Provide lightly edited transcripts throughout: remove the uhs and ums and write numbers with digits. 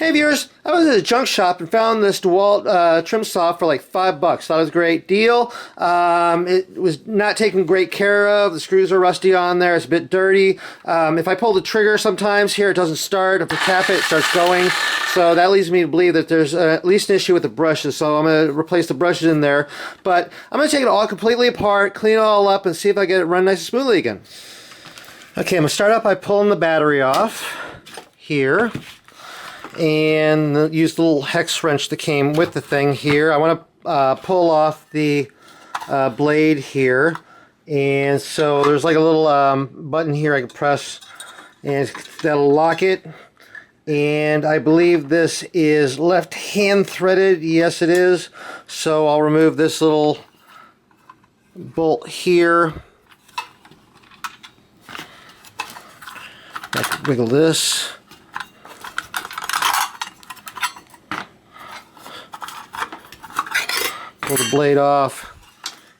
Hey viewers, I was at a junk shop and found this Dewalt trim saw for like $5. Thought it was a great deal. It was not taken great care of. The screws are rusty on there. It's a bit dirty. If I pull the trigger sometimes here, it doesn't start. If I tap it, it starts going. So that leads me to believe that there's at least an issue with the brushes. So I'm going to replace the brushes in there. But I'm going to take it all completely apart, clean it all up, and see if I get it run nice and smoothly again. Okay, I'm going to start out by pulling the battery off here. And use the little hex wrench that came with the thing here. I want to pull off the blade here, and so there's like a little button here I can press, and that'll lock it. And I believe this is left hand threaded. Yes, it is. So I'll remove this little bolt here. I can wiggle this. Pull the blade off,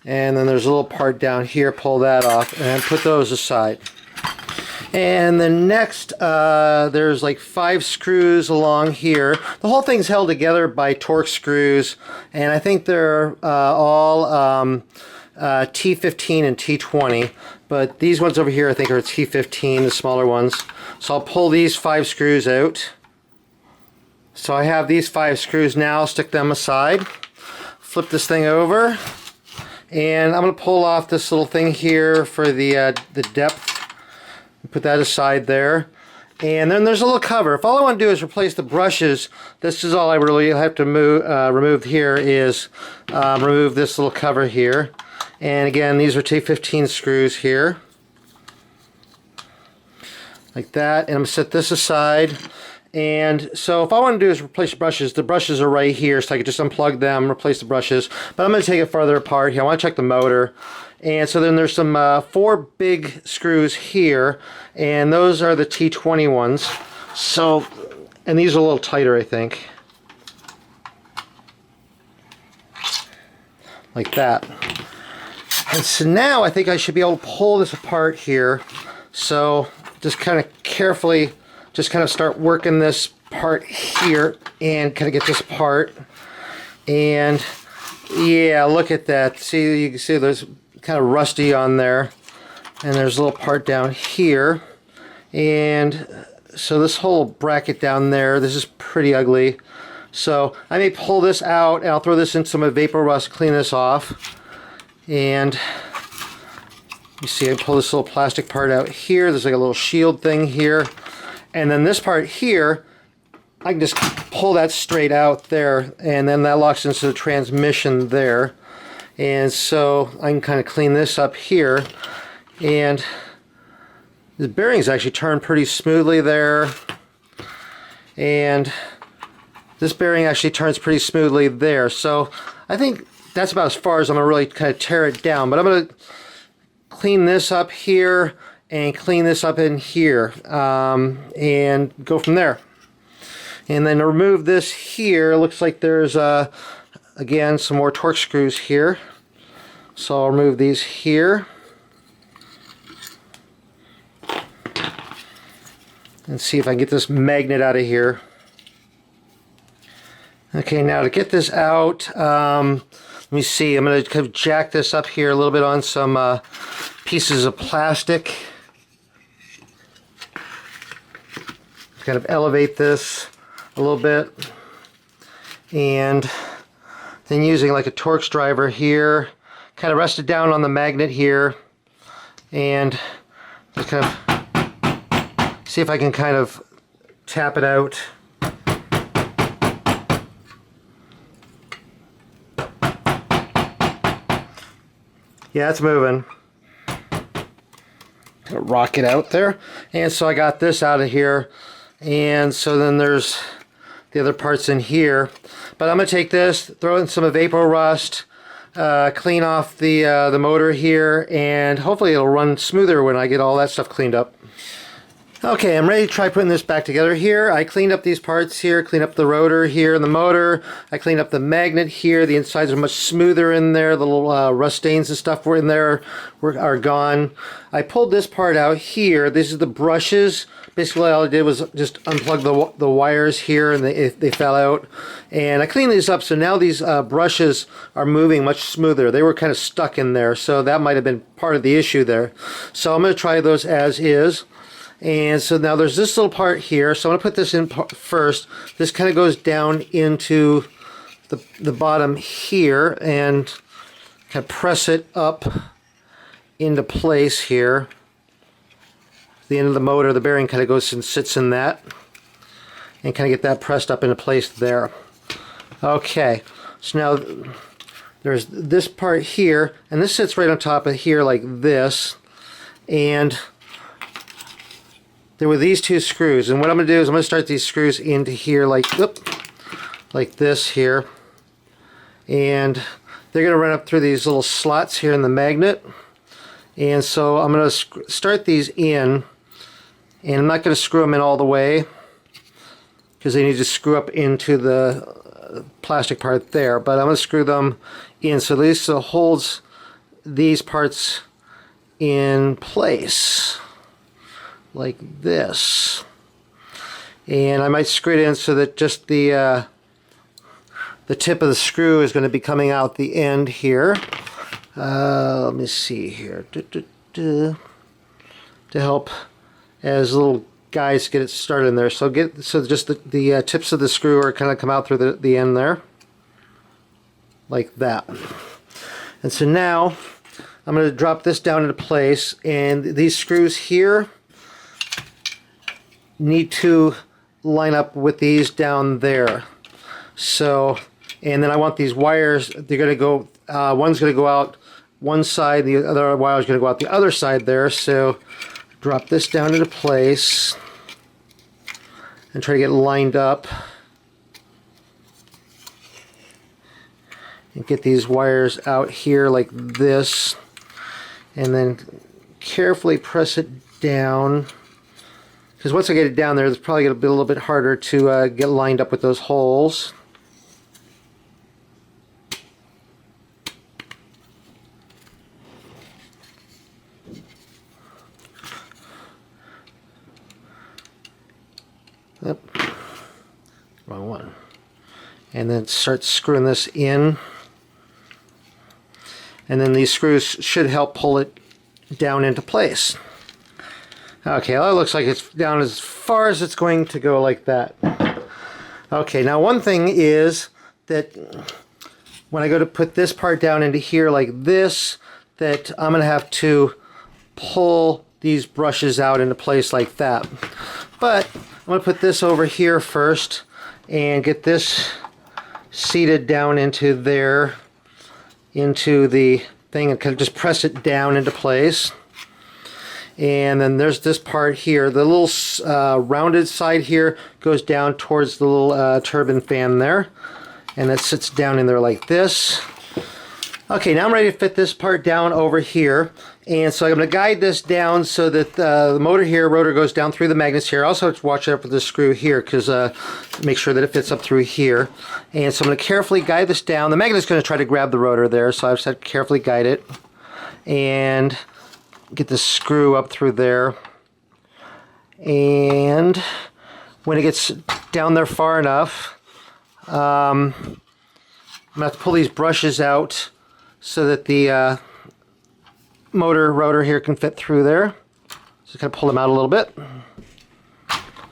and then there's a little part down here. Pull that off and put those aside. And then next there's like 5 screws along here. The whole thing's held together by Torx screws, and I think they're all T15 and T20, but these ones over here I think are T15, the smaller ones. So I'll pull these 5 screws out. So I have these 5 screws now. I'll stick them aside. Flip this thing over, and I'm going to pull off this little thing here for the depth. Put that aside there. And then there's a little cover. If all I want to do is replace the brushes, this is all I really have to remove here is remove this little cover here. And again, these are T15 screws here. Like that. And I'm going to set this aside. And so if I want to do is replace the brushes are right here, so I can just unplug them, replace the brushes. But I'm going to take it farther apart here. I want to check the motor. And so then there's some 4 big screws here, and those are the T20 ones. So, and these are a little tighter, I think. Like that. And so now I think I should be able to pull this apart here. So just kind of carefully just kind of start working this part here and kind of get this apart. And yeah, look at that. See, you can see there's kind of rusty on there. And there's a little part down here. And so this whole bracket down there, this is pretty ugly. So I may pull this out, and I'll throw this in some Evaporust, clean this off. And you see I pull this little plastic part out here. There's like a little shield thing here. And then this part here, I can just pull that straight out there, and then that locks into the transmission there. And so I can kind of clean this up here. And the bearings actually turn pretty smoothly there. And this bearing actually turns pretty smoothly there. So I think that's about as far as I'm going to really kind of tear it down. But I'm going to clean this up here and clean this up in here, and go from there. And then to remove this here, looks like there's again some more Torx screws here. So I'll remove these here. And see if I can get this magnet out of here. Okay, now to get this out, let me see, I'm going to kind of jack this up here a little bit on some pieces of plastic. Kind of elevate this a little bit, and then using like a Torx driver here, kind of rest it down on the magnet here, and just kind of see if I can kind of tap it out. Yeah, it's moving. Kind of rock it out there, and so I got this out of here. And so then there's the other parts in here. But I'm going to take this, throw in some Evaporust, clean off the motor here, and hopefully it'll run smoother when I get all that stuff cleaned up. Okay, I'm ready to try putting this back together here. I cleaned up these parts here, cleaned up the rotor here and the motor. I cleaned up the magnet here. The insides are much smoother in there. The little rust stains and stuff were in there are gone. I pulled this part out here. These are the brushes. Basically all I did was just unplug the wires here and they fell out. And I cleaned these up, so now these brushes are moving much smoother. They were kind of stuck in there, so that might have been part of the issue there. So I'm going to try those as is. And so now there's this little part here, so I'm going to put this in first. This kind of goes down into the bottom here and kind of press it up into place here. The end of the motor, the bearing kind of goes and sits in that, and kind of get that pressed up into place there. Okay, so now there's this part here, and this sits right on top of here like this, and there were these two screws, and what I'm going to do is I'm going to start these screws into here like this here, and they're going to run up through these little slots here in the magnet. And so I'm going to start these in, and I'm not going to screw them in all the way because they need to screw up into the plastic part there, but I'm going to screw them in so this holds these parts in place like this. And I might screw it in so that just the tip of the screw is going to be coming out the end here. Let me see here. To help as little guys get it started in there. So just the tips of the screw are kind of come out through the end there, like that. And so now I'm going to drop this down into place, and these screws here need to line up with these down there. So, and then I want these wires, they're going to go, one's going to go out one side, the other wire is going to go out the other side there. So drop this down into place and try to get lined up and get these wires out here like this, and then carefully press it down, because once I get it down there, it's probably going to be a little bit harder to get lined up with those holes. Yep. Wrong one. And then start screwing this in. And then these screws should help pull it down into place. Okay, well, it looks like it's down as far as it's going to go like that. Okay, now one thing is that when I go to put this part down into here like this, that I'm going to have to pull these brushes out into place like that. But I'm going to put this over here first and get this seated down into there, into the thing, and kind of just press it down into place. And then there's this part here. The little rounded side here goes down towards the little turbine fan there, and it sits down in there like this. Okay, now I'm ready to fit this part down over here, and so I'm going to guide this down so that the motor here, rotor goes down through the magnets here. Also have to watch out for this screw here, because make sure that it fits up through here. And so I'm going to carefully guide this down. The magnet's going to try to grab the rotor there, so I've just had to carefully guide it and get the screw up through there. And when it gets down there far enough, I'm going to have to pull these brushes out so that the motor rotor here can fit through there. Just kind of pull them out a little bit.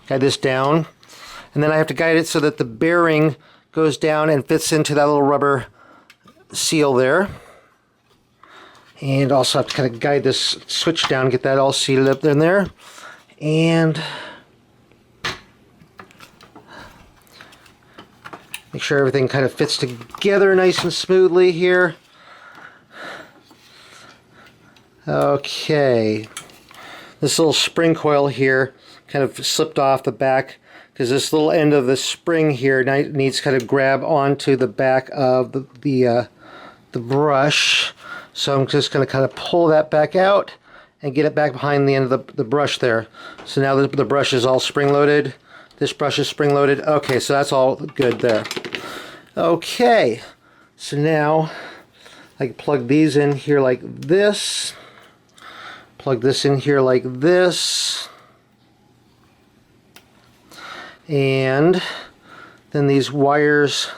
Guide this down. And then I have to guide it so that the bearing goes down and fits into that little rubber seal there. And also have to kind of guide this switch down, get that all seated up in there. And make sure everything kind of fits together nice and smoothly here. Okay. This little spring coil here kind of slipped off the back, because this little end of the spring here needs to kind of grab onto the back of the brush. So I'm just going to kind of pull that back out and get it back behind the end of the brush there. So now the brush is all spring-loaded. This brush is spring-loaded. Okay, so that's all good there. Okay, so now I can plug these in here like this. Plug this in here like this. And then these wires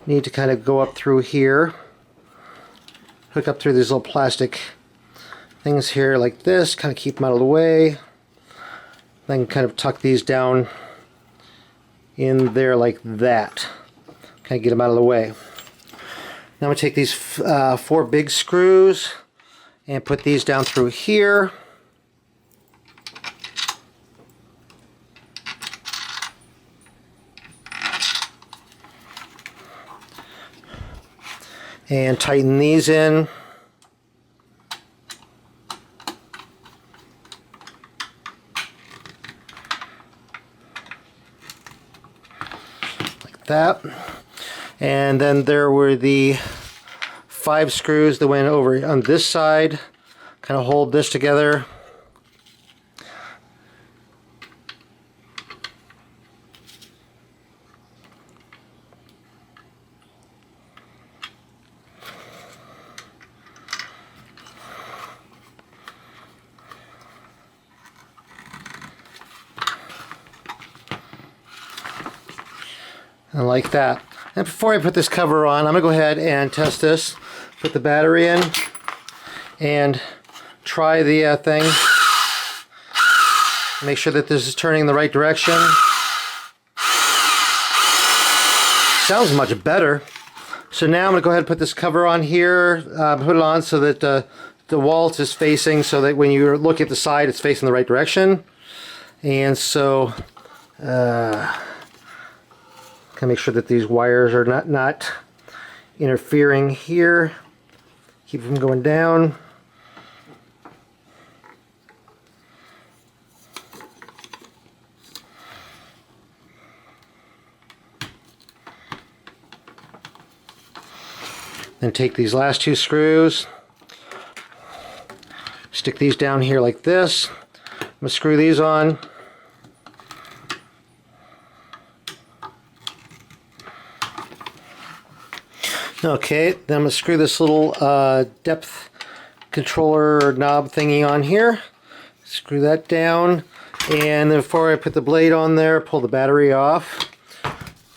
need to kind of go up through here. Hook up through these little plastic things here like this, kind of keep them out of the way. Then kind of tuck these down in there like that. Kind of get them out of the way. Now I'm going to take these 4 big screws and put these down through here. And tighten these in. Like that. And then there were the 5 screws that went over on this side. Kind of hold this together. And like that. And before I put this cover on, I'm going to go ahead and test this. Put the battery in and try the thing. Make sure that this is turning in the right direction. Sounds much better. So now I'm going to go ahead and put this cover on here. Put it on so that the Dewalt is facing, so that when you look at the side, it's facing the right direction. And so kind of make sure that these wires are not interfering here. Keep them going down. Then take these last 2 screws, stick these down here like this. I'm going to screw these on. Okay, then I'm going to screw this little depth controller knob thingy on here. Screw that down. And then before I put the blade on there, pull the battery off.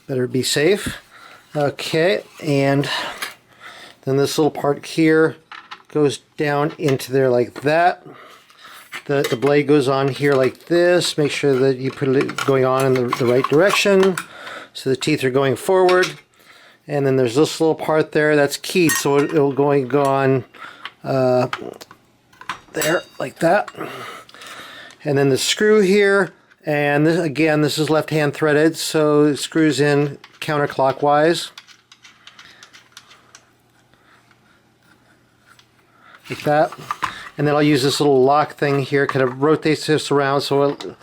Better be safe. Okay, and then this little part here goes down into there like that. The blade goes on here like this. Make sure that you put it going on in the right direction, so the teeth are going forward. And then there's this little part there that's keyed, so it'll go on there like that. And then the screw here, and this, again, this is left-hand threaded, so it screws in counterclockwise like that. And then I'll use this little lock thing here, kind of rotates this around so to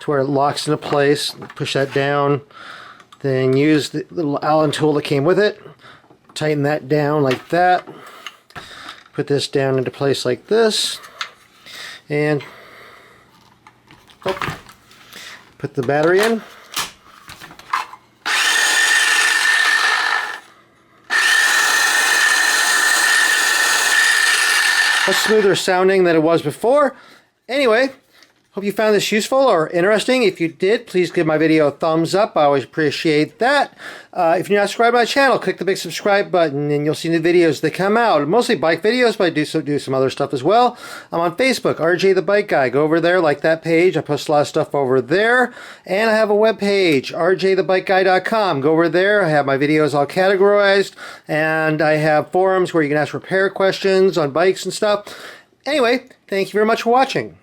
where it locks into place. Push that down. Then use the little Allen tool that came with it. Tighten that down like that. Put this down into place like this. And put the battery in. Much smoother sounding than it was before. Anyway, hope you found this useful or interesting. If you did, please give my video a thumbs up. I always appreciate that. If you're not subscribed to my channel, click the big subscribe button and you'll see new videos that come out. Mostly bike videos, but I do some other stuff as well. I'm on Facebook, RJ the Bike Guy. Go over there, like that page. I post a lot of stuff over there. And I have a web page, rjthebikeguy.com. Go over there. I have my videos all categorized. And I have forums where you can ask repair questions on bikes and stuff. Anyway, thank you very much for watching.